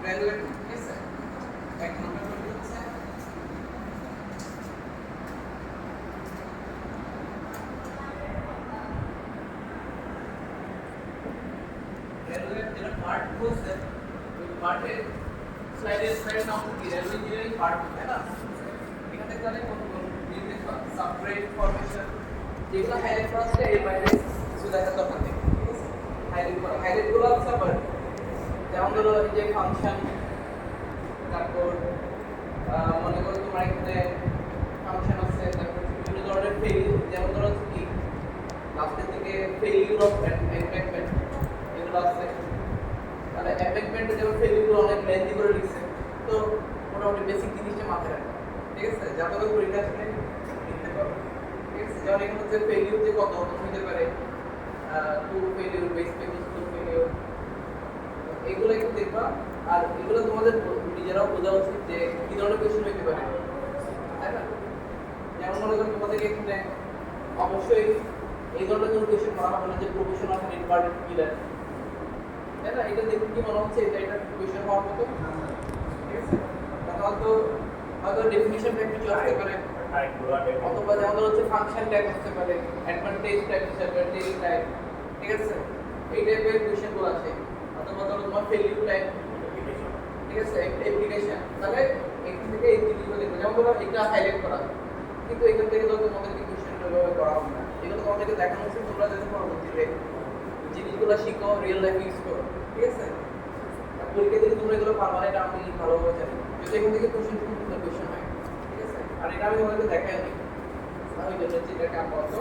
Graduate ঠিক আছে এক নম্বর হচ্ছে গ্রাজুয়েট যেটা পার্ট বলছে ওই পার্টে স্লাইডের নাম কি রেলওয়ে ইঞ্জিনিয়ারিং পার্ট তাই না এখান থেকে তাহলে কতগুলো নির্দেশ সাবগ্রেড ফরমেশন যেগুলো হাইলাইট করা আছে এর বাইরে কিছু দেখার দরকার নেই ঠিক আছে হাইলাইট গুলো হচ্ছে আবার যেমন ধরো এই যে ফাংশন তারপর মনে করো তোমার এখানে ফাংশন আছে তারপর বিভিন্ন ধরনের ফেলিউর যেমন ধরো কি লাস্টের দিকে ফেলিউর অফ এম্প্যাকমেন্ট এগুলো আছে তাহলে এম্প্যাকমেন্টে যেমন ফেলিউর অনেক লেন্থি করে লিখছে তো মোটামুটি বেসিক জিনিসটা মাথায় রাখো ঠিক আছে যাতে করে পরীক্ষা আসলে লিখতে পারো ঠিক আছে যেমন এখানে হচ্ছে ফেলিউর যে কত হতে পারে টু ফেলিউর বেস ফেলিউর এগুলো একটু দেখবা আর এগুলো তোমাদের নিজেরাও বোঝা উচিত যে কি ধরনের কোশ্চেন হইতে পারে তাই না যেমন মনে করো তোমাদেরকে এখানে অবশ্যই এই ধরনের কোনো কোশ্চেন করা হবে না যে প্রফেশন অফ ইনভার্টেড পিলার তাই না এটা দেখে কি মনে হচ্ছে এটা কোশ্চেন হওয়ার মতো ঠিক আছে হয়তো হয়তো ডেফিনিশন টাইপ কিছু আসতে পারে অথবা যেমন হচ্ছে ফাংশন টাইপ আসতে পারে অ্যাডভান্টেজ টাইপ ডিসঅ্যাডভান্টেজ টাইপ ঠিক আছে এই টাইপের কোশ্চেনগুলো আসে অথবা ধরো তোমার ফেলিউর টাইপ ঠিক আছে অ্যাপ্লিকেশন তাহলে এখান থেকে এই জিনিসগুলো দেখবে যেমন ধরো এটা হাইলাইট করা কিন্তু এখান থেকে ধরো তোমাদেরকে কোশ্চেনটা ভাবে করা হবে না এগুলো তোমাদেরকে দেখানো হচ্ছে তোমরা যাতে পরবর্তীতে জিনিসগুলো শিখো রিয়েল লাইফে ইউজ করো ঠিক আছে পরীক্ষা দিলে তোমরা এগুলো পারবা না এটা আমি ভালোভাবে জানি যদি এখান থেকে কোশ্চেন হয় ঠিক আছে আর এটা আমি তোমাদেরকে দেখাই নি আমি যেটা যেটাকে আপাতত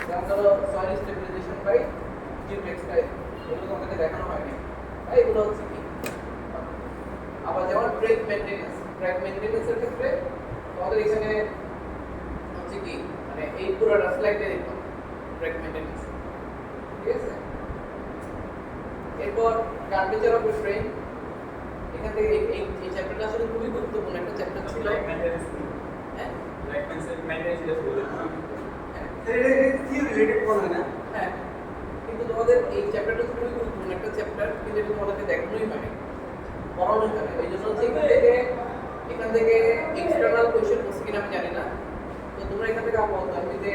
যেমন ধরো সয়েল স্টেবিলাইজেশন বাই জিওটেক্সটাইল এগুলো তোমাদেরকে দেখানো হয়নি তাই এগুলো হচ্ছে কি আবার যেমন ট্র্যাক মেইনটেনেন্সের ক্ষেত্রে তোমাদের এখানে হচ্ছে কি মানে এই পুরোটা স্লাইডে দেখো ট্র্যাক মেইনটেনেন্স ঠিক আছে এরপর কার্ভেচার অফ ট্রেন এখান থেকে এই চ্যাপ্টারটা আসলে খুবই গুরুত্বপূর্ণ একটা চ্যাপ্টার ছিল হ্যাঁ হ্যাঁ কিন্তু তোমাদের এই চ্যাপ্টারটা খুবই গুরুত্বপূর্ণ একটা চ্যাপ্টার কিন্তু এটা তোমাদেরকে দেখানোই হয়নি পড়ানোই হয়নি এই জন্য হচ্ছে এখান থেকে এক্সটার্নাল কোয়েশ্চেন হচ্ছে কিনা আমি জানি না তো তোমরা এখান থেকে আপাতত আমি যে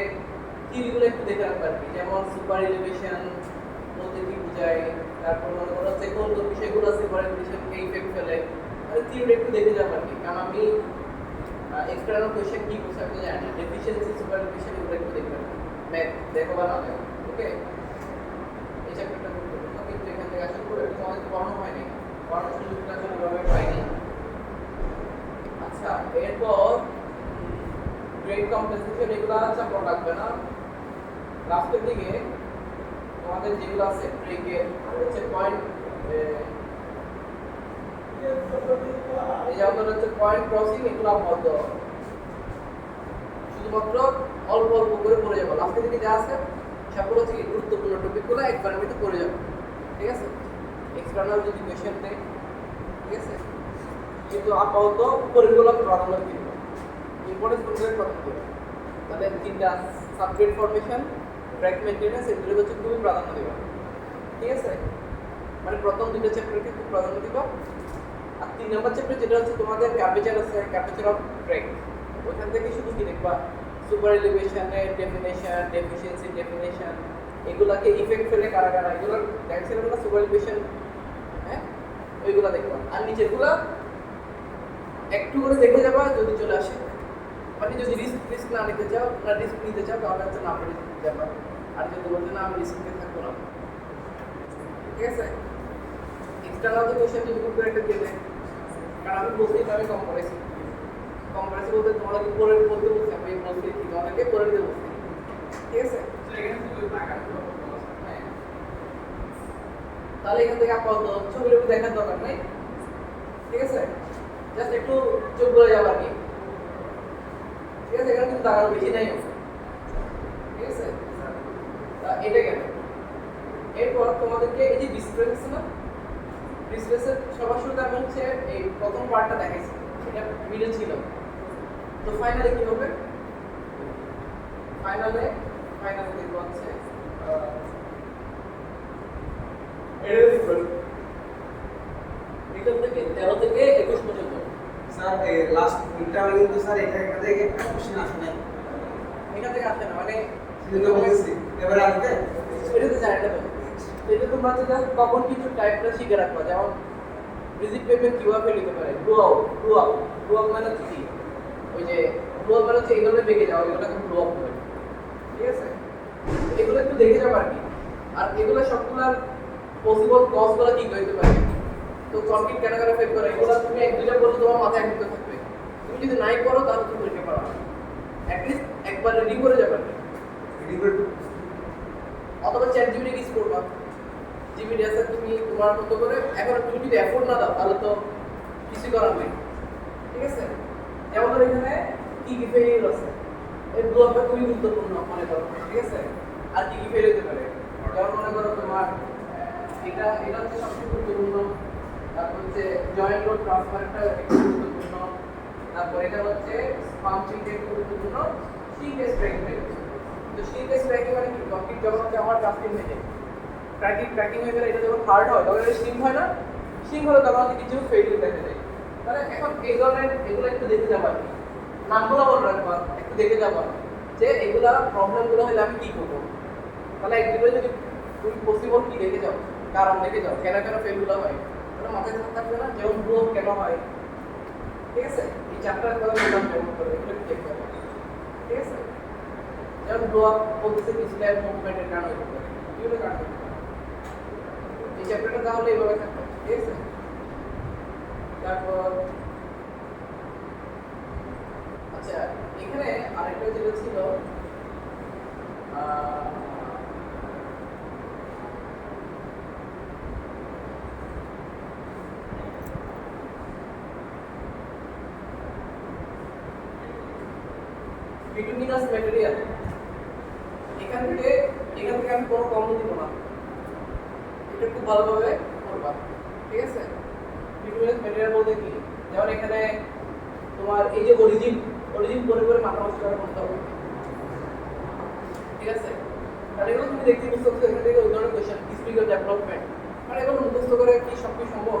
থিওরিগুলো একটু দেখে রাখবে আর কি যেমন সুপার এলিভেশন বলতে কি বোঝায় তারপর মনে করো যে কোন কোন বিষয়গুলো সুপার এলিভেশনকে ইফেক্ট ফেলে আর থিওরি একটু দেখে যাবো আর কি কারণ আমি এক্সটার্নাল কোয়েশ্চেন কি বলছে আমি জানি না ডেফিসিয়েন্সি সুপার এলিভেশন এগুলো একটু দেখবে ম্যাথ দেখো বা না দেখো ওকে এই চ্যাপ্টারটা গুরুত্বপূর্ণ কিন্তু এখান থেকে আসলে পুরো তোমাদের পড়ানো হয়নি পড়ানোর সুযোগটা আসলে ভাবে পাইনি আচ্ছা এরপর গ্রেড কম্পেনসেশন এগুলো চাপ লাগবে না লাস্টের দিকে তোমাদের যেগুলো আছে ব্রেকের হচ্ছে পয়েন্ট এই যে আমাদের হচ্ছে পয়েন্ট ক্রসিং এগুলো আপাতত শুধুমাত্র অল্প অল্প করে পড়ে যাবো লাস্টের দিকে যা আছে সবগুলো হচ্ছে গুরুত্বপূর্ণ টপিকগুলো একবার মধ্যে পড়ে যাবো ঠিক আছে এক্সটার্নাল যদি কোয়েশ্চেন দেয় ঠিক আছে কিন্তু আপাতত পরিগুলো প্রাধান্য দিব ইম্পর্টেন্স পরিগুলো প্রাধান্য দিব তাহলে তিনটা সাবগ্রেড ফরমেশন ট্র্যাক মেইনটেনেন্স এগুলো হচ্ছে খুবই প্রাধান্য দিবা ঠিক আছে মানে প্রথম দুটো চ্যাপ্টারকে খুব প্রাধান্য দিবা আর 3 নম্বর চ্যাপ্টার যেটা হচ্ছে তোমাদের কার্ভেচার আছে কার্ভেচার অফ ট্র্যাক ওখান থেকে শুধু কি দেখবা সুপার এলিভেশনের ডেফিনেশন ডেফিসিয়েন্সি ডেফিনেশন এগুলাকে ইফেক্ট ফেলে কারা কারা এগুলো দেখছিলাম না সুপার এলিভেশন হ্যাঁ ওইগুলো দেখবা আর নিচেরগুলো একটু করে দেখে যাবা যদি চলে আসে মানে যদি রিস্ক না নিতে চাও না রিস্ক নিতে চাও তাহলে হচ্ছে না পড়ে যাবা আর যদি বলতে না আমি রিস্কে থাকবো না ঠিক আছে এক্সটার্নাল যে কোশ্চেন যদি খুব করে একটা দিয়ে দেয় কারণ আমি বলছি আমি কম করেছি বলতে তোমাদেরকে পরে বলতে বলছি আমি বলছি কি তোমাদেরকে পরে দিতে বলছি ঠিক আছে তাহলে এখান থেকে আপাতত ছবিগুলো দেখার দরকার নেই ঠিক আছে জাস্ট একটু চোখ বলে যাবার কি ঠিক আছে এখানে কিন্তু দাগানো বেশি নাই ঠিক আছে এটা কেন এরপর তোমাদেরকে এই যে ডিসপ্লেস আছে না ডিসপ্লেসের সবার শুরুতে আমি হচ্ছে এই প্রথম পার্টটা দেখাইছি এটা মিডল ছিল তো ফাইনালে কি হবে ফাইনালে দেখবো হচ্ছে এটা দেখবেন ভিতর থেকে 13 থেকে 21 পর্যন্ত। স্যার এই লাস্ট ইন্টারভিউ কিন্তু স্যার এখান থেকে একটা কোশ্চেন আসে নাই। এখান থেকে আসে না মানে সেটা বলতেছি এবারে আসবে এটা তো জানি না তো। এটা তোমরা তো জাস্ট কমন কিছু টাইপটা শিখে রাখবা, যেমন ভিজিট পেমেন্ট কিভাবে নিতে পারে, ব্লো আপ মানে কি, ওই যে ব্লো আপ মানে হচ্ছে এই ধরনের বেঁকে যাওয়া, এগুলোকে ব্লো আপ বলে। ঠিক আছে, এগুলো একটু দেখে যাবো আর কি। আর এগুলো সবগুলার পসিবল কজগুলো কি হইতে পারে, তো কনফ্লিক্ট কেন কেন ফেল করে, এগুলো তুমি এক দুইটা বললে তোমার মাথায় একদম থাকবে। তুমি যদি নাই করো তাহলে তুমি পরীক্ষা পারো না, অ্যাটলিস্ট একবার রেডি করে যাবে। অথবা চ্যাট জিপিটি ইউজ করবা, জিপিটি আছে তুমি তোমার মতো করে। এখন তুমি যদি এফোর্ট না দাও তাহলে তো কিছু করার নেই। ঠিক আছে, যেমন ধর এখানে কি কি ফেলিউর আছে, এই ব্লকটা খুবই গুরুত্বপূর্ণ মনে করো। ঠিক আছে, আর কি কি ফেল হতে পারে, যেমন মনে করো তোমার এটা হচ্ছে সবচেয়ে গুরুত্বপূর্ণ। তারপর হচ্ছে জয়েন্ট লোড ট্রান্সফারটা একটু গুরুত্বপূর্ণ। তারপর এটা হচ্ছে পাম্পিং একটু গুরুত্বপূর্ণ। সিকেস ট্র্যাকিং, তো সিকেস ট্র্যাকিং মানে কি, কমপ্লিট যখন হচ্ছে আমার ট্রাফিক হয়ে ট্র্যাকিং হয়ে গেলে এটা যখন হার্ড হয় তখন এটা সিঙ্ক হয় না, সিঙ্ক হলে তখন হচ্ছে কিছু ফেলিউর দেখা যায়। তাহলে এখন এই ধরনের এগুলো একটু দেখে যাবো আর কি, নামগুলো মনে রাখবা, একটু দেখে যাবো যে এগুলা প্রবলেমগুলো হলে আমি কি করবো। তাহলে একদিকে যদি তুমি পসিবল কি দেখে যাও, কারণ দেখে যাও কেন কেন ফেলগুলো হয়, তাহলে মাথায় থাকবে না, যেমন ব্লো কেন হয়। ঠিক আছে, এই চ্যাপ্টার কথা বললাম যেমন করে এগুলো একটু দেখতে হবে। ঠিক আছে, যেমন ব্লো আপ বলতেছে ডিসপ্লে মুভমেন্টের কারণে হতে পারে, এগুলো কারণ হতে পারে। এই চ্যাপ্টারটা তাহলে এইভাবে থাকবে। ঠিক আছে, তারপর আচ্ছা এখানে আরেকটা যেটা ছিল বিটুমিনাস ম্যাটেরিয়াল, এখান থেকে আমি কোনো কম দিব না, এটা খুব ভালোভাবে করবা। ঠিক আছে, বিটুমিনাস ম্যাটেরিয়াল বলতে কি, যেমন এখানে তোমার এই যে অরিজিন করে করে মাথা নষ্ট করা করতে হবে। ঠিক আছে, আর এগুলো তুমি দেখতে বুঝতে পারছো, এখান থেকে ওই ধরনের কোয়েশ্চেন, স্পিকার ডেভেলপমেন্ট, মানে এগুলো মুখস্থ করে কি সব কি সম্ভব।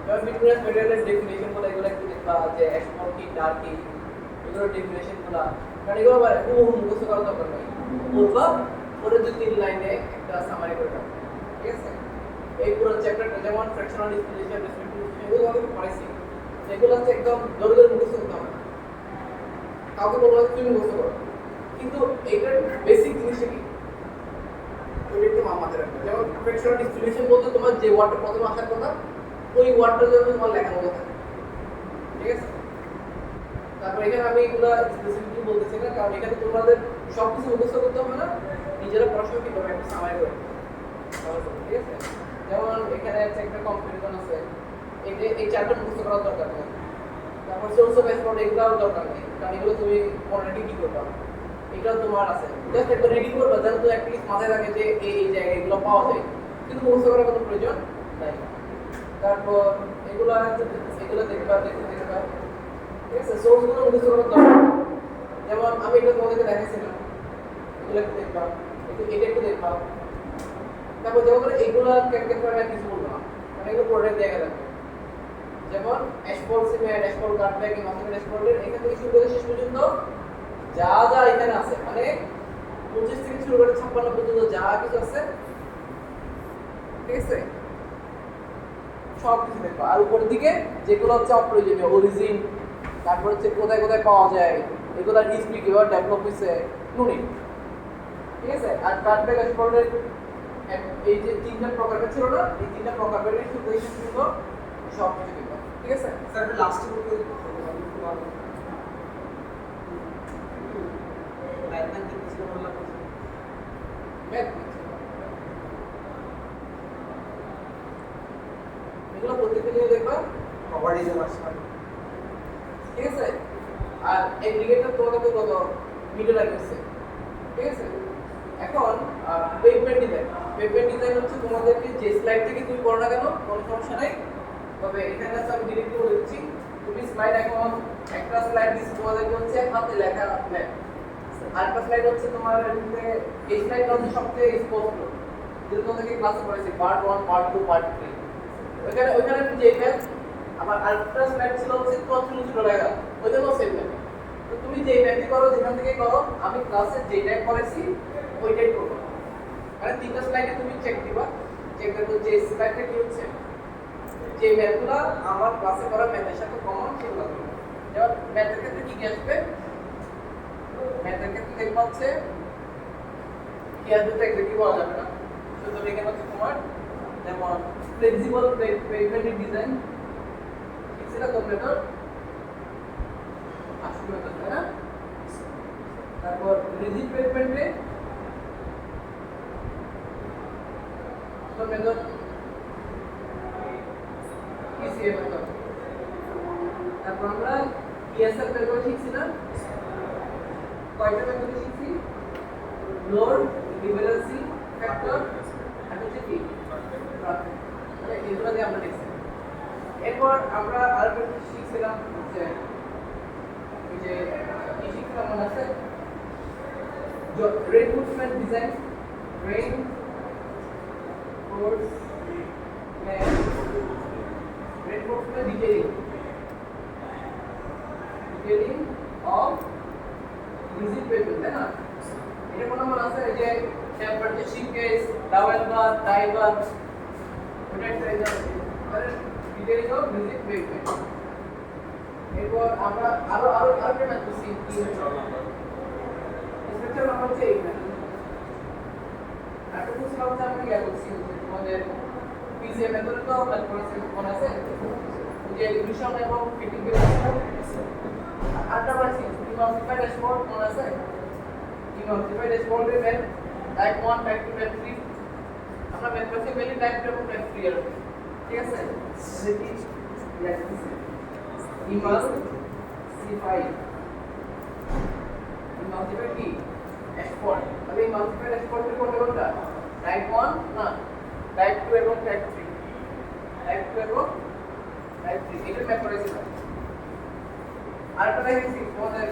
যেমন বিটুমিনাস ম্যাটেরিয়ালের ডেফিনেশন গুলো এগুলো একটু দেখবা, যে অ্যাশমল কি ডার্ক কি, এগুলোর ডেফিনেশন গুলো, কারণ এগুলো আবার মুখস্থ করার দরকার নেই, বলবা পরে 2-3 লাইনে একটা সামারি করে দাও। ঠিক আছে, এই পুরো চ্যাপ্টারটা যেমন ফ্র্যাকশনাল ডিসক্রিমিনেশন, রেসপেক্টিভ এগুলো আমি পড়াইছি, এগুলো হচ্ছে একদম ধরে ধরে মুখস্থ করতে হবে, কাউকে বলবো তুমি মুখস্থ করো, কিন্তু এইটার বেসিক জিনিসটা কি ওইটা একটু মাথায় রাখবে। যেমন ফ্র্যাকশনাল ডিসক্রিমিনেশন বলতে তোমার যে ওয়ার্ডটা প্রথমে আসার কথা ওই ওয়ার্ডটা যেন তোমার লেখার মতো থাকে। ঠিক আছে, তারপর এখানে আমি এগুলো স্পেসিফিকলি বলতেছি না, কারণ এখানে তোমাদের সবকিছু মুখস্থ করতে হবে না, নিজেরা পড়াশোনা কি করবে একটা সামারি করে। ঠিক আছে, যেমন এখানে একটা কম্পারিজন আছে, এই চারটা মুখস্থ করার দরকার নেই। তারপর সোর্স অফ এক্সপোর্ট এগুলোও দরকার নেই, কারণ এগুলো তুমি অলরেডি কি করবা, এটাও তোমার আছে, জাস্ট একবার রেডি করবা, যেন তো একটা কিছু মাথায় থাকে যে এই জায়গায় এগুলো পাওয়া যায়, কিন্তু মুখস্থ করার কোনো প্রয়োজন নাই। তারপর এগুলো দেখবা। ঠিক আছে, সোর্সগুলো মুখস্থ করার দরকার, যেমন আমি এটা তোমাদেরকে দেখাইছিলাম, এগুলো একটু দেখবা, এটা একটু দেখবা। তারপর যেমন ধরো এগুলো ক্ষেত্রে আমি কিছু বলবো না, মানে এগুলো প্রোডাক্ট জায়গা থাকবে, যেমন অ্যাসফল্ট সিমেন্ট, অ্যাসফল্ট কার্পেট, মাসিমেন্ট অ্যাসফল্টের এখান থেকে শুরু করে শেষ পর্যন্ত যা যা এখানে আছে, মানে 25 থেকে শুরু করে 56 পর্যন্ত যা কিছু আছে, ঠিক আছে, সব কিছু দেখবা। আর উপরের দিকে যেগুলো হচ্ছে অপ্রয়োজনীয়, অরিজিন, তারপর হচ্ছে কোথায় কোথায় পাওয়া যায়, এগুলো হিস্ট্রি কিভাবে ডেভেলপ হয়েছে, নুনি। ঠিক আছে, আর কার্পেট অ্যাসফল্টের এই যে 3টা প্রকারভেদ ছিল না, এই 3টা প্রকারভেদের শুরু থেকে শেষ পর্যন্ত সব কিছু দেখবা। ঠিক আছে, স্যার লাস্টে বলতে লাইন কিছু বললাম ম্যাথ এগুলো প্রত্যেকটা নিয়ে দেখবা প্রপার্টিজ অফ আসমান। ঠিক আছে, আর এগ্রিগেটর তোমাদেরকে কত মিডল লাগছে। ঠিক আছে, এখন পেভমেন্ট ডিজাইন হচ্ছে তোমাদেরকে যে স্লাইড থেকে তুমি পড়ো না কেন কোনো সমস্যা নাই, তবে এখানে আছে আমি ডিরেক্টলি বলে দিচ্ছি, তুমি স্লাইড এখন একটা স্লাইড দিচ্ছি তোমাদেরকে হচ্ছে হাতে লেখা ম্যাপ, আরেকটা স্লাইড হচ্ছে তোমার এই স্লাইডটা হচ্ছে সবচেয়ে স্পষ্ট, যেটা তোমাদেরকে ক্লাসে পড়াইছি পার্ট 1 পার্ট 2 পার্ট 3। ওইখানে যে ম্যাথ আবার আরেকটা স্লাইড ছিল হচ্ছে 34 টাকা ওইটাও সেম ম্যাথ। তো তুমি যে ম্যাথই করো যেখান থেকে করো আমি ক্লাসে যেটাই করেছি ওইটাই করবো। মানে তিনটা স্লাইডে তুমি চেক দিবা, চেক করবো যে স্লাইডটা কি হচ্ছে, যে ম্যাথগুলো আমার ক্লাসে করা ম্যাথের সাথে কমন সেগুলো করবো। যেমন ম্যাথের ক্ষেত্রে কি কি আসবে, ম্যাথের ক্ষেত্রে দেখবা হচ্ছে কি আসবে তো এক্স্যাক্টলি বলা যাবে না। সুতরাং এখানে হচ্ছে তোমার যেমন ফ্লেক্সিবল পেমেন্ট ডিজাইন সেটা কম্পিউটার আসবে মেথড, তাই না? তারপর রিজিড পেমেন্টে তো মেথড পিসিএ মেথড। তারপর আমরা ইএসএল মেথড শিখছি না, কয়টা মেথড শিখছি, লোড, ইকুইভ্যালেন্সি, ফ্যাক্টর আর হচ্ছে কি ট্রাফিক। মানে এগুলো দিয়ে আমরা দেখছি। এরপর আমরা আরেকটা শিখছিলাম যে এই যে কি শিখলাম মনে আছে, reinforcement design, reinforcement detailing of rigid paper, তাই না? এটা কোনো মনে আছে এই যে টেম্পারেচার শিকেজ, ডাবল বার, টাই বার, ওটা একটা এক্সাম্পল মানে ডিটেইলিং অফ রিজিড পেপার। এরপর আমরা আরো একটা ম্যাথ করছি, কি স্ট্রাকচার নাম্বার হচ্ছে এই ম্যাথ। আরেকটা কোর্স হচ্ছে আমরা ইয়া করছি তোমাদের পিসিএ মেথড তো ম্যাথ করেছি মনে আছে, যে রিভিশন এবং ফিটিং এর আরেকটা করেছি ইমালসিফাইড ড্যাশবোর্ড মনে আছে, emulsified ড্যাশবোর্ডের math type 1 type 2 type 3 আমরা ম্যাথ করছি মেনলি টাইপ 2 এবং টাইপ 3 এর, ঠিক আছে? দেখি ইমালসিফাইড কি ড্যাশবোর্ড, তাহলে ইমালসিফাইড ড্যাশবোর্ডের কোনটা টাইপ 1 না টাইপ 2 এবং টাইপ 3, টাইপ 2 এবং টাইপ 3 এটা ম্যাথ করেছিলাম। আরেকটা দেখেছি তোমাদের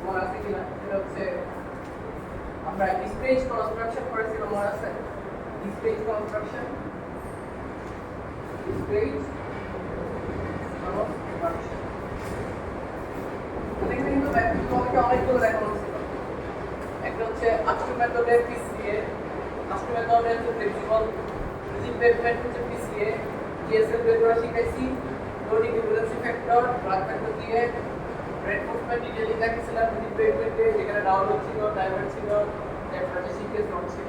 মনে আছে কিনা, সেটা হচ্ছে আমরা স্টেজ কনস্ট্রাকশন করেছিলাম মনে আছে, স্টেজ কনস্ট্রাকশন, স্টেজ কনস্ট্রাকশন এখানে কিন্তু তোমাদেরকে অনেকগুলো দেখানো ছিল। একটা হচ্ছে আস্টু মেথডের পিসিএ, আস্টু মেথডের হচ্ছে ফ্লেক্সিবল, রিজিড পেমেন্ট হচ্ছে পিসিএ, ইএসএল বের করা শিখাইছি, load equivalency factor, black factor দিয়ে রেইনফোর্সমেন্ট ডিটেইলিং দেখিয়েছিলাম রিজিড পেমেন্টে, যেখানে ডাউনলোড ছিল, ড্রাইভার ছিল, টেম্পারেচার শিকেজ নোট ছিল।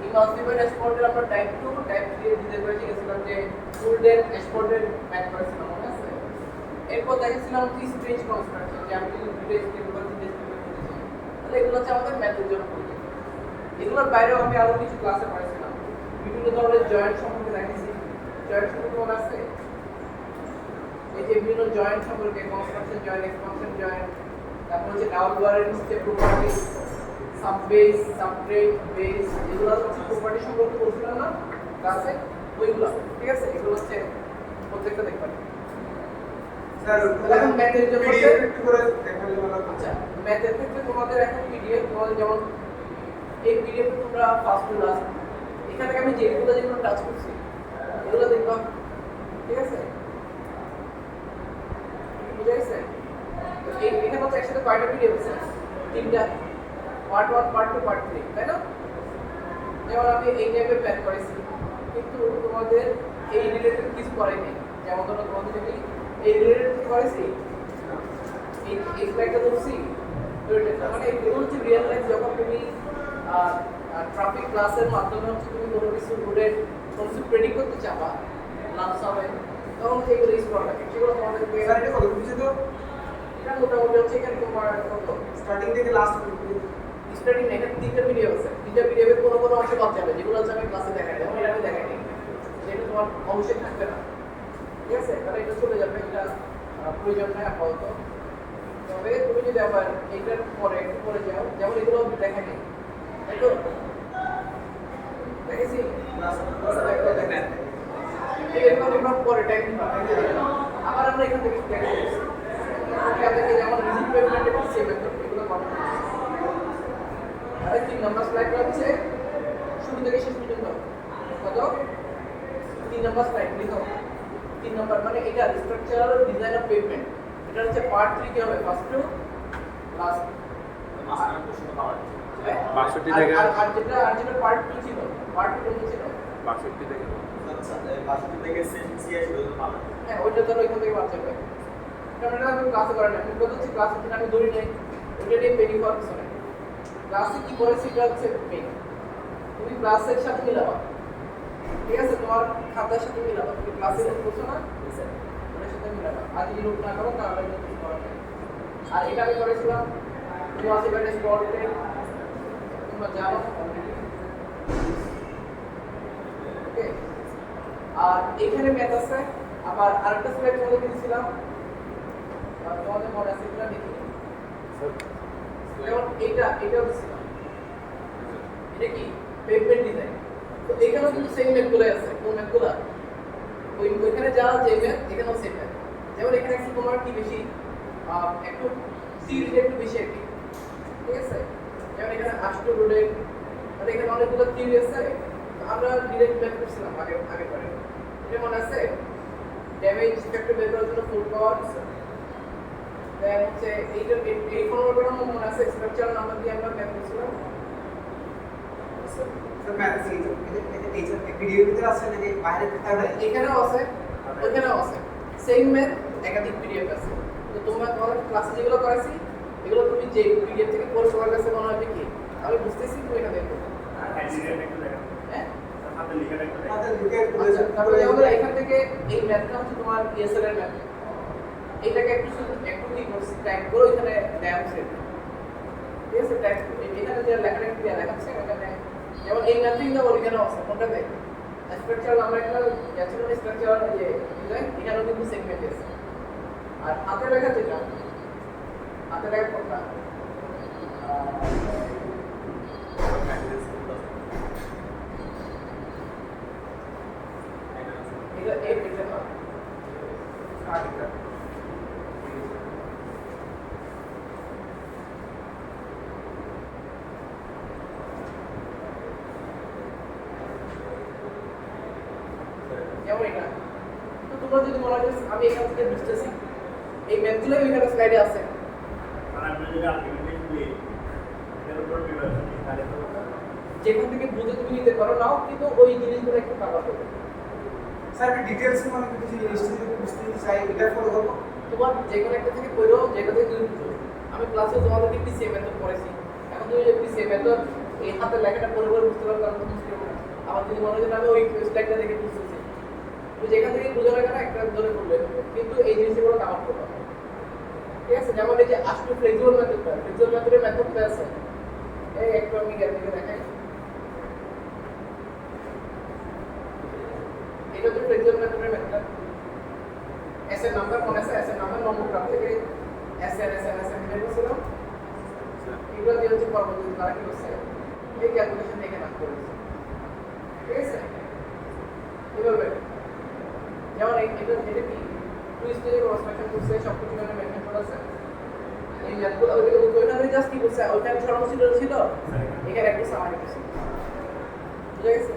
ইমালসিফাইড ড্যাশবোর্ডের আমরা টাইপ 2 টাইপ 3 এর ডিজাইন করে শিখেছিলাম, যে ফুল ডে ড্যাশবোর্ডের ম্যাথ করেছিলাম মনে আছে। এরপর দেখেছিলাম কি স্টেজ কনস্ট্রাকশন, যে আমি যদি দুটো স্টেজ বা তিনটে স্টেজ করতে চাই তাহলে এগুলো হচ্ছে আমাদের ম্যাথের জন্য প্রয়োজন। এগুলোর বাইরেও আমি আরো কিছু ক্লাসে পড়েছিলাম, বিভিন্ন ধরনের জয়েন্ট সম্পর্কে দেখেছি, জয়েন্ট সম্পর্কে মনে আছে, এই যে বিভিন্ন জয়েন্ট সম্পর্কে কনস্ট্রাকশন জয়েন্ট, এক্সপানশন জয়েন্ট, তারপর হচ্ছে ডাবল বারের নিচে প্রপার্টি, সাব বেস, সাবট্রেট, বেস, এগুলো হচ্ছে প্রপার্টি সম্পর্কে বলছিলাম না ক্লাসে, ওইগুলো ঠিক আছে। এগুলো হচ্ছে প্রত্যেকটা দেখবেন। স্যার এখন ম্যাথের জন্য একটু করে দেখালে ভালো। আচ্ছা, ম্যাথের ক্ষেত্রে তোমাদের এখন পিডিএফ, তোমাদের যেমন এই পিডিএফ তোমরা ফার্স্ট টু লাস্ট এখান থেকে আমি যেগুলো টাচ করছি এগুলো দেখবা, ঠিক আছে? বুঝা গেছে? এখানে হচ্ছে একসাথে কয়টা পিডিএফ আছে, তিনটা, পার্ট 1 পার্ট 2 পার্ট 3, তাই না? যেমন আমি এই টাইপের প্ল্যান করেছি, কিন্তু তোমাদের এই রিলেটেড কিছু করেনি। যেমন ধরো তোমাদের যদি এই রিলেটেড কিছু করেছি, এই স্লাইডটা ধরছি, মানে এগুলো হচ্ছে রিয়েল লাইফ, যখন তুমি ট্রাফিক ক্লাসের মাধ্যমে হচ্ছে তুমি কোনো কিছু রুটের কনসেপ্ট প্রেডিক্ট করতে চাবা লাঞ্চ হবে, তখন হচ্ছে এগুলো ইউজ করা লাগে। সেগুলো তোমাদেরকে স্যার এটা কত বুঝছো তো? এটা মোটামুটি হচ্ছে এখানে তোমার কত স্টার্টিং থেকে লাস্ট স্টার্টিং এখানে তিনটা ভিডিও আছে, তিনটা ভিডিওর কোনো অংশ বাদ যাবে, যেগুলো হচ্ছে আমি ক্লাসে দেখাই, যেমন এটা আমি দেখাইনি, সেটা তোমার অবশ্যই থাকবে না, ঠিক আছে? তাহলে এটা চলে যাবে, এটা প্রয়োজন নেই আপাতত। তবে তুমি যদি আবার এইটার পরে একটু পরে যাও, যেমন এগুলো দেখাইনি, একটু দেখেছি এরকম তোমরা পরে টাইম আবার আমরা এখান থেকে দেখাচ্ছি, যেমন রিজিড পেমেন্টের পিসিএ মেথড এগুলো করা। আর 3 নাম্বার স্লাইড হচ্ছে শুরু থেকে শেষ পর্যন্ত কত, 3 নাম্বার স্লাইড লিখো। 3 নম্বর মানে এটা স্ট্রাকচারাল ডিজাইন অফ পেভমেন্ট। এটা হচ্ছে পার্ট 3 কি হবে? First to last. মাঝখানে প্রশ্নটা পাওয়া যাচ্ছে। 62 থেকে আর যেটা পার্ট 2 ছিল, পার্ট 2 কি ছিল? 62 থেকে আচ্ছা 62 থেকে 86 পর্যন্ত পাওয়া যাচ্ছে। হ্যাঁ ওইটা তো এখান থেকে বাদ যাবে। কারণ এটা আমি ক্লাসে করাই না, আমি বলতে হচ্ছে ক্লাসে যেটা আমি ধরি নাই ওইটা নিয়ে পেনি করার কিছু নাই। ক্লাসে কি করেছি এটা হচ্ছে মেইন। তুমি ক্লাসের সাথে মিলাবা, ঠিক আছে? তোমার খাতার সাথে মিলাবা, তুমি ক্লাসে নোট করছো না ওটার সাথে মিলাবা। আর যদি নোট না করো তাহলে এটা কিছু করার নেই। আর এটা আমি করেছিলাম কোয়াসিফাইড স্পটে, তোমরা জানো অলরেডি, ওকে? আর এখানে ম্যাথ আছে। আবার আরেকটা স্লাইড তোমাদের দিয়েছিলাম, তোমাদের মনে আছে কিনা দেখি। যেমন এটাও দিয়েছিলাম, এটা কি পেভমেন্ট ডিজাইন। তো এখানেও কিন্তু সেম ম্যাথগুলো আছে। কোন ম্যাথগুলো? ওইখানে যা যে ম্যাথ এখানেও সেম ম্যাথ। যেমন এখানে একটু তোমার কি বেশি একটু সিরিজ একটু বেশি আর কি, ঠিক আছে? যেমন এখানে আষ্ট রোডে মানে এখানে অনেকগুলো থিওরি আছে। আমরা ডিরেক্ট ম্যাথ করছিলাম আগে পরে। এটা মনে আছে? ড্যামেজ ফ্যাক্টর বের করার জন্য ফুল পাওয়ার দেন হচ্ছে এই ফর্মুলাটা মনে আছে? স্ট্রাকচারাল নাম্বার দিয়ে আমরা ম্যাথ করছিলাম। স্যার ম্যাথ এই যে ভিডিওর ভিতরে আছে নাকি বাইরে কোথাও? এখানেও আছে, ওইখানেও আছে। সেম ম্যাথ একাধিক পিডিএফ আছে। তো তোমাদের ক্লাসে যেগুলো করাইছি এগুলো তুমি যে পিডিএফ থেকে পড়ে তোমার কাছে মনে হবে কি আমি বুঝতেছি, তুমি এটা দেখো। হ্যাঁ হাতে লিখে আচ্ছা, তারপরে যেমন এখান থেকে এই ম্যাথটা হচ্ছে তোমার ইএসএল এর ম্যাথ। এটাকে একটু কি করছি টাইপ করে এখানে ড্যাম সেট, ঠিক আছে? টাইপ এখানে যে লেখাটা কি দেখাচ্ছে এখানে যেমন এই ম্যাথিং দা অরিজিনাল আছে কোনটাতে? স্ট্রাকচারাল আমরা একটা ন্যাচারাল স্ট্রাকচারাল যে ডিজাইন এখানেও কিন্তু সেম ম্যাথ আছে। আর হাতে লেখা যেটা হাতে লেখা কোনটা? এটা এই পেজে না কাটটা যেমন এটা। তো তোমরা যদি মনে হয় যে আমি এখান থেকে বুঝতেছি এই ম্যাথগুলো এখানে স্লাইডে আছে, যেখান থেকে বুঝে তুমি নিতে পারো নাও, কিন্তু ওই জিনিসগুলো একটু কাভার করবে। স্যার আমি ডিটেইলস মানে কিছু জিনিস যদি বুঝতে চাই এটা ফলো করব। তোমার যে কোনো একটা থেকে পড়ো, যেটা থেকে তুমি বুঝো। আমি ক্লাসে তোমাদেরকে পিসিএ মেথড পড়াইছি, এখন তুমি যে পিসিএ মেথড এই হাতে লেখাটা পড়ে বুঝতে পারো তাহলে বুঝতে পারো না। আবার যদি মনে হয় যে আমি ওই স্লাইডটা দেখে বুঝতেছি, তুমি যেখান থেকে বুঝো না কেন একটা ধরে পড়লে কিন্তু এই জিনিসগুলো কাভার করবে, ঠিক আছে? যেমন এই যে আষ্টু ফ্লেক্সিবল মেথডের মেথডটা আছে, এই একটু আমি গ্যাপ দিকে দেখাই। এটা হচ্ছে ফ্লেক্সিবল মেথডের মেথড। এস এর নাম্বার মনে আছে? এস এর নাম্বার নম্বর গ্রাফ থেকে এস বের করেছিলাম। এগুলো দিয়ে হচ্ছে পরবর্তীতে তারা কি করছে এই ক্যালকুলেশন থেকে নাম করেছে, ঠিক আছে? এভাবে যেমন এটা কি টু স্টেজে কনস্ট্রাকশন করছে, সবকিছু এখানে মেনটেন করা আছে। এই ম্যাথগুলো ওইখানে জাস্ট কি করছে ওইখানে সর্বশেষ ছিল এখানে একটু সামারি করছে, বুঝা গেছে?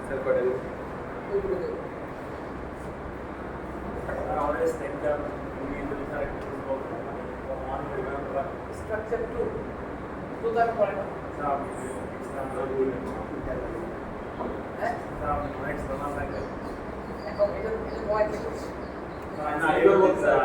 স্যার কটা দিন স্ট্রাকচার টু তার পরে না, হ্যাঁ? এখন এটা পয়েন্ট করছে না এবার বলতে স্যার